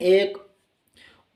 1,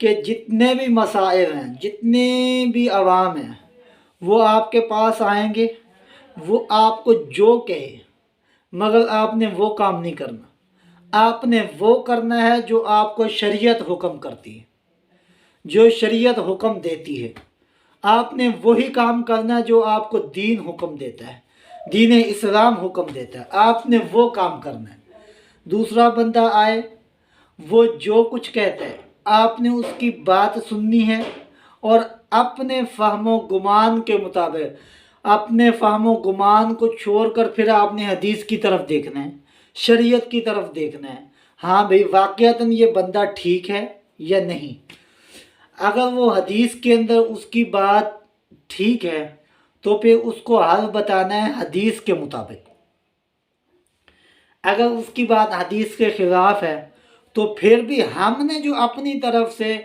کہ جتنے بھی مسائل ہیں، جتنے بھی عوام ہیں، وہ آپ کے پاس آئیں گے، وہ آپ کو جو کہے، مگر آپ نے وہ کام نہیں کرنا۔ آپ نے وہ کرنا ہے جو آپ کو شریعت حکم کرتی ہے، جو شریعت حکم دیتی ہے۔ آپ نے وہی کام کرنا ہے جو آپ کو دین حکم دیتا ہے، دین اسلام حکم دیتا ہے، آپ نے وہ کام کرنا ہے۔ دوسرا بندہ آئے، وہ جو کچھ کہتا ہے آپ نے اس کی بات سننی ہے، اور اپنے فہم و گمان کے مطابق، اپنے فہم و گمان کو چھوڑ کر پھر آپ نے حدیث کی طرف دیکھنا ہے، شریعت کی طرف دیکھنا ہے۔ ہاں بھئی واقعتاً یہ بندہ ٹھیک ہے یا نہیں۔ اگر وہ حدیث کے اندر اس کی بات ٹھیک ہے تو پھر اس کو حل بتانا ہے حدیث کے مطابق۔ اگر اس کی بات حدیث کے خلاف ہے تو پھر بھی ہم نے جو اپنی طرف سے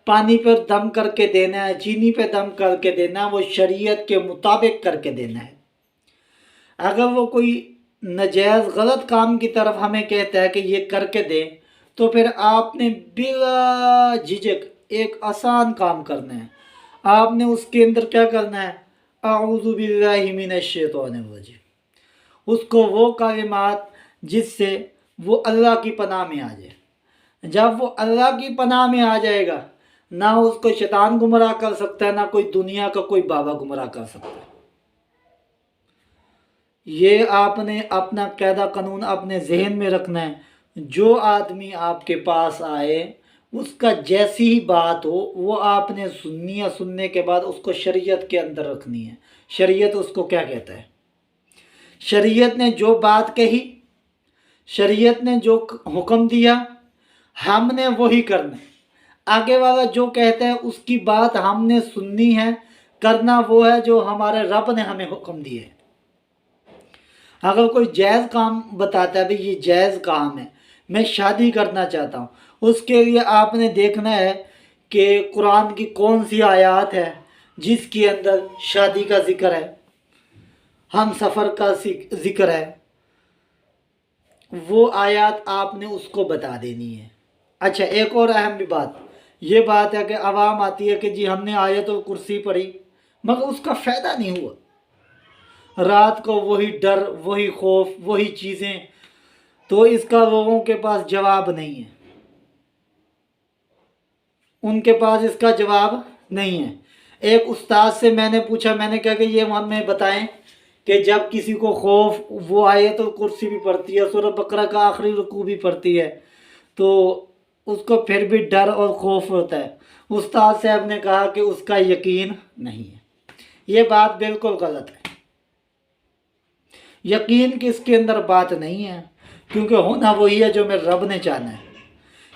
پانی پر دم کر کے دینا ہے، چینی پہ دم کر کے دینا ہے، وہ شریعت کے مطابق کر کے دینا ہے۔ اگر وہ کوئی ناجائز غلط کام کی طرف ہمیں کہتا ہے کہ یہ کر کے دیں، تو پھر آپ نے بلا جھجک ایک آسان کام کرنا ہے۔ آپ نے اس کے اندر کیا کرنا ہے؟ اعوذ باللہ من الشیطان الرجیم، اس کو وہ کلمات جس سے وہ اللہ کی پناہ میں آ جائے۔ جب وہ اللہ کی پناہ میں آ جائے گا، نہ اس کو شیطان گمراہ کر سکتا ہے، نہ کوئی دنیا کا کوئی بابا گمراہ کر سکتا ہے۔ یہ آپ نے اپنا قاعدہ قانون اپنے ذہن میں رکھنا ہے۔ جو آدمی آپ کے پاس آئے، اس کا جیسی ہی بات ہو وہ آپ نے سننی ہے، سننے کے بعد اس کو شریعت کے اندر رکھنی ہے۔ شریعت اس کو کیا کہتا ہے؟ شریعت نے جو بات کہی، شریعت نے جو حکم دیا، ہم نے وہی کرنا ہے۔ آگے والا جو کہتا ہے اس کی بات ہم نے سننی ہے، کرنا وہ ہے جو ہمارے رب نے ہمیں حکم دیے ہے۔ اگر کوئی جائز کام بتاتا ہے، بھئی یہ جائز کام ہے، میں شادی کرنا چاہتا ہوں، اس کے لیے آپ نے دیکھنا ہے کہ قرآن کی کون سی آیات ہے جس کے اندر شادی کا ذکر ہے، ہم سفر کا ذکر ہے، وہ آیات آپ نے اس کو بتا دینی ہے۔ اچھا، ایک اور اہم بھی بات یہ بات ہے کہ عوام آتی ہے کہ جی ہم نے آیت الکرسی پڑھی، مگر اس کا فائدہ نہیں ہوا۔ رات کو وہی ڈر، وہی خوف، وہی چیزیں، تو اس کا لوگوں کے پاس جواب نہیں ہے، ان کے پاس اس کا جواب نہیں ہے۔ ایک استاد سے میں نے پوچھا، میں نے کہا کہ یہ ہمیں بتائیں کہ جب کسی کو خوف، وہ آیت الکرسی بھی پڑھتی ہے، سورہ بقرہ کا آخری رکوع بھی پڑھتی ہے، تو اس کو پھر بھی ڈر اور خوف ہوتا ہے۔ استاد صاحب نے کہا کہ اس کا یقین نہیں ہے۔ یہ بات بالکل غلط ہے۔ یقین کس کے اندر بات نہیں ہے، کیونکہ ہونا وہی ہے جو میرے رب نے چاہنا ہے،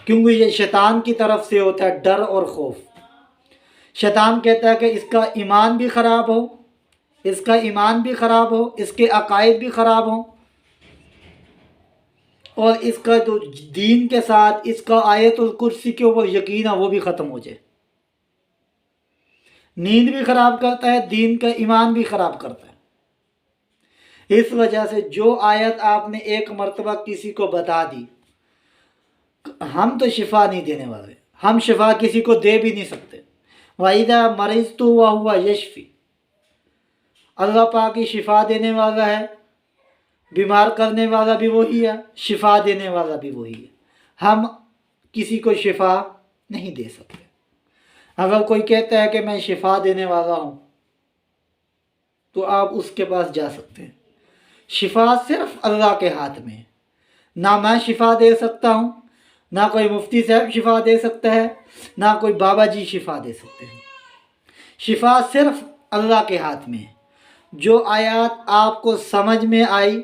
کیونکہ یہ شیطان کی طرف سے ہوتا ہے ڈر اور خوف۔ شیطان کہتا ہے کہ اس کا ایمان بھی خراب ہو، اس کا ایمان بھی خراب ہو، اس کے عقائد بھی خراب ہوں، اور اس کا جو دین کے ساتھ اس کا آیت الکرسی کے اوپر یقین ہے وہ بھی ختم ہو جائے۔ نیند بھی خراب کرتا ہے، دین کا ایمان بھی خراب کرتا ہے۔ اس وجہ سے جو آیت آپ نے ایک مرتبہ کسی کو بتا دی، ہم تو شفا نہیں دینے والے، ہم شفا کسی کو دے بھی نہیں سکتے۔ وَإِذَا مَرِضْتُ وَهُوَ يَشْفِي، اللہ پاک ہی شفا دینے والا ہے، بیمار کرنے والا بھی وہی ہے، شفا دینے والا بھی وہی ہے۔ ہم کسی کو شفا نہیں دے سکتے۔ اگر کوئی کہتا ہے کہ میں شفا دینے والا ہوں تو آپ اس کے پاس جا سکتے ہیں۔ شفا صرف اللہ کے ہاتھ میں ہے، نہ میں شفا دے سکتا ہوں، نہ کوئی مفتی صاحب شفا دے سکتا ہے، نہ کوئی بابا جی شفا دے سکتے ہیں۔ شفا صرف اللہ کے ہاتھ میں ہے۔ جو آیات آپ کو سمجھ میں آئی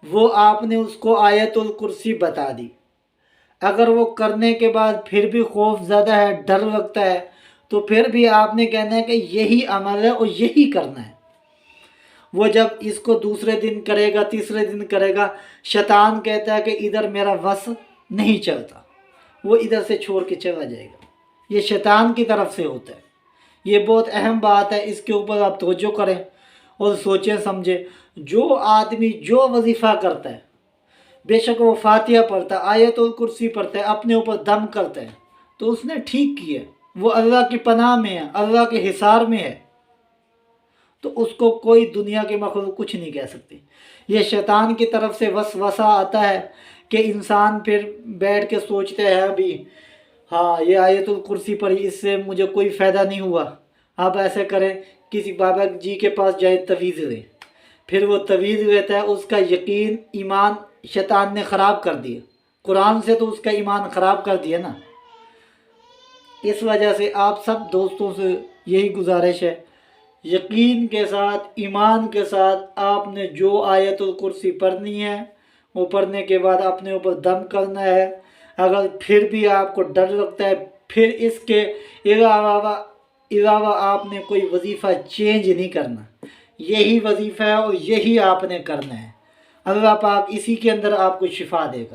وہ آپ نے اس کو آیت الکرسی بتا دی، اگر وہ کرنے کے بعد پھر بھی خوف زدہ ہے، ڈر لگتا ہے، تو پھر بھی آپ نے کہنا ہے کہ یہی عمل ہے اور یہی کرنا ہے۔ وہ جب اس کو دوسرے دن کرے گا، تیسرے دن کرے گا، شیطان کہتا ہے کہ ادھر میرا وس نہیں چلتا، وہ ادھر سے چھوڑ کے چلا جائے گا۔ یہ شیطان کی طرف سے ہوتا ہے۔ یہ بہت اہم بات ہے، اس کے اوپر آپ توجہ کریں اور سوچیں سمجھیں۔ جو آدمی جو وظیفہ کرتا ہے، بے شک وہ فاتحہ پڑھتا ہے، آیت الکرسی پڑھتا ہے، اپنے اوپر دم کرتا ہے، تو اس نے ٹھیک کیا، وہ اللہ کی پناہ میں ہے، اللہ کے حصار میں ہے، تو اس کو کوئی دنیا کے مخلوق کچھ نہیں کہہ سکتی۔ یہ شیطان کی طرف سے وسوسہ آتا ہے کہ انسان پھر بیٹھ کے سوچتے ہیں ابھی ہاں یہ آیت الکرسی پڑھی، اس سے مجھے کوئی فائدہ نہیں ہوا، آپ ایسے کریں کسی بابا جی کے پاس جائیں تویز لیں، پھر وہ تویز لیتا ہے، اس کا یقین ایمان شیطان نے خراب کر دیا، قرآن سے تو اس کا ایمان خراب کر دیا نا۔ اس وجہ سے آپ سب دوستوں سے یہی گزارش ہے، یقین کے ساتھ ایمان کے ساتھ آپ نے جو آیت الکرسی پڑھنی ہے وہ پڑھنے کے بعد اپنے اوپر دم کرنا ہے۔ اگر پھر بھی آپ کو ڈر لگتا ہے، پھر اس کے علاوہ آپ نے کوئی وظیفہ چینج نہیں کرنا، یہی وظیفہ ہے اور یہی آپ نے کرنا ہے۔ اللہ پاک اسی کے اندر آپ کو شفا دے گا۔